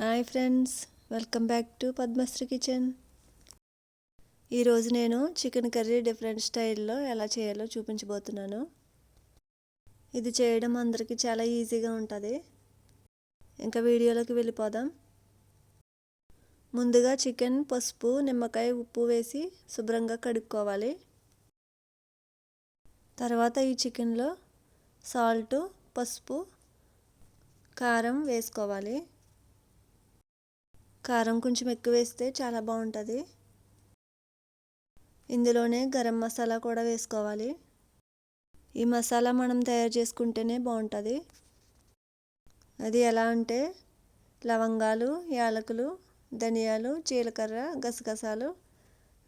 Hi friends, welcome back to Padmashri kitchen. ఈరోజు నేను chicken curry different స్టైల్లో ఎలా చేయాలో చూపించబోతున్నాను. ఇది చేయడం అందరికీ చాలా ఈజీగా ఉంటుంది. ఇంకా వీడియోలోకి వెళ్ళిపోదాం. ముందుగా చికెన్ పసుపు, నిమ్మకాయ, ఉప్పు వేసి శుభ్రంగా కడుక్కోవాలి. తర్వాత ఈ చికెన్లో సాల్ట్, పసుపు, కారం వేసుకోవాలి. కారం కొంచెం ఎక్కువ వేస్తే చాలా బాగుంటుంది. ఇందులోనే గరం మసాలా కూడా వేసుకోవాలి. ఈ మసాలా మనం తయారు చేసుకుంటేనే బాగుంటుంది. అది ఎలా అంటే లవంగాలు, యాలకులు, ధనియాలు, జీలకర్ర, గసగసాలు,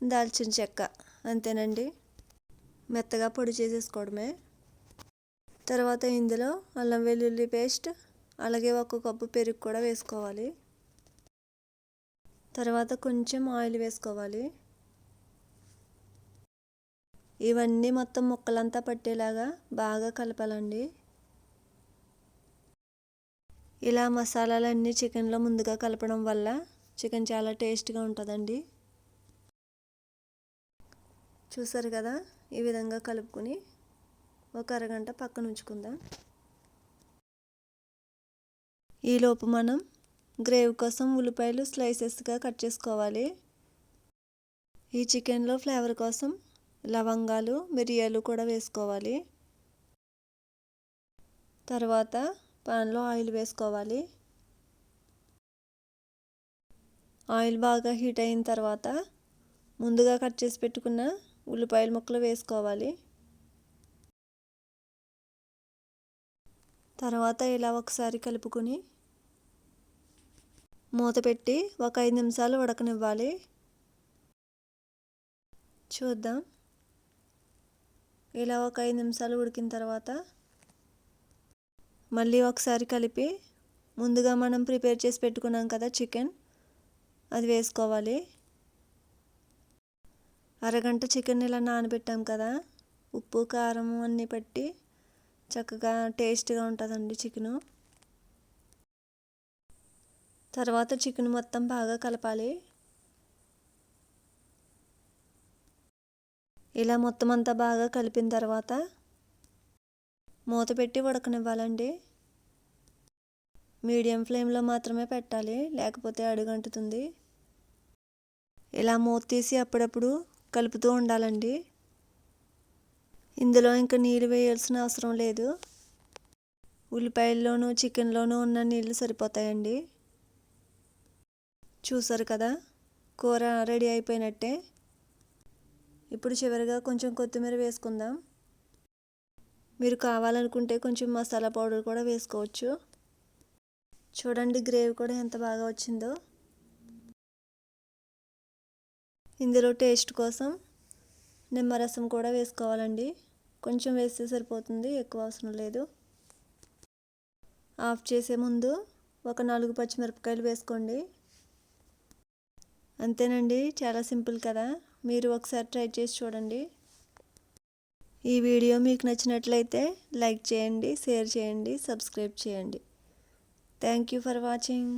దాల్చిన చెక్క, అంతేనండి. మెత్తగా పొడి చేసేసుకోవడమే. తర్వాత ఇందులో అల్లం వెల్లుల్లి పేస్ట్, అలాగే 1 కప్పు పెరుగు కూడా వేసుకోవాలి. తర్వాత కొంచెం ఆయిల్ వేసుకోవాలి. ఇవన్నీ మొత్తం ముక్కలంతా పట్టేలాగా బాగా కలపాలండి. ఇలా మసాలాలన్నీ చికెన్లో ముందుగా కలపడం వల్ల చికెన్ చాలా టేస్ట్గా ఉంటుందండి. చూసారు కదా, ఈ విధంగా కలుపుకొని ఒక అరగంట పక్కన ఉంచుకుందాం. ఈలోపు మనం గ్రేవీ కోసం ఉల్లిపాయలు స్లైసెస్గా కట్ చేసుకోవాలి. ఈ చికెన్లో ఫ్లేవర్ కోసం లవంగాలు, మిరియాలు కూడా వేసుకోవాలి. తర్వాత పాన్లో ఆయిల్ వేసుకోవాలి. ఆయిల్ బాగా హీట్ అయిన తర్వాత ముందుగా కట్ చేసి పెట్టుకున్న ఉల్లిపాయల ముక్కలు వేసుకోవాలి. తర్వాత ఇలా ఒకసారి కలుపుకొని మూత పెట్టి ఒక 5 నిమిషాలు ఉడకనివ్వాలి. చూద్దాం. ఇలా ఒక 5 నిమిషాలు ఉడికిన తర్వాత మళ్ళీ ఒకసారి కలిపి ముందుగా మనం ప్రిపేర్ చేసి పెట్టుకున్నాం కదా చికెన్, అది వేసుకోవాలి. అరగంట చికెన్ ఇలా నానబెట్టాం కదా, ఉప్పు కారం అన్నీ పట్టి చక్కగా టేస్ట్గా ఉంటుందండి చికెను. తర్వాత చికెన్ మొత్తం బాగా కలపాలి. ఇలా మొత్తం అంతా బాగా కలిపిన తర్వాత మూత పెట్టి ఉడకనివ్వాలండి. మీడియం ఫ్లేమ్లో మాత్రమే పెట్టాలి, లేకపోతే అడుగంటుతుంది. ఇలా మూత తీసి అప్పుడప్పుడు కలుపుతూ ఉండాలండి. ఇందులో ఇంకా నీళ్ళు వేయాల్సిన అవసరం లేదు. ఉల్లిపాయల్లోనూ చికెన్లోనూ ఉన్న నీళ్ళు సరిపోతాయండి. చూసారు కదా, కూర రెడీ అయిపోయినట్టే. ఇప్పుడు చివరిగా కొంచెం కొత్తిమీర వేసుకుందాం. మీరు కావాలనుకుంటే కొంచెం మసాలా పౌడర్ కూడా వేసుకోవచ్చు. చూడండి, గ్రేవీ కూడా ఎంత బాగా వచ్చిందో. ఇందులో టేస్ట్ కోసం నిమ్మరసం కూడా వేసుకోవాలండి. కొంచెం వేస్తే సరిపోతుంది, ఎక్కువ అవసరం లేదు. ఆఫ్ చేసే ముందు ఒక 4 పచ్చిమిరపకాయలు వేసుకోండి. అంతేనండి, చాలా సింపుల్ కదా. మీరు ఒకసారి ట్రై చేసి చూడండి. ఈ వీడియో మీకు నచ్చినట్లయితే లైక్ చేయండి, షేర్ చేయండి, సబ్స్క్రైబ్ చేయండి. Thank you for watching.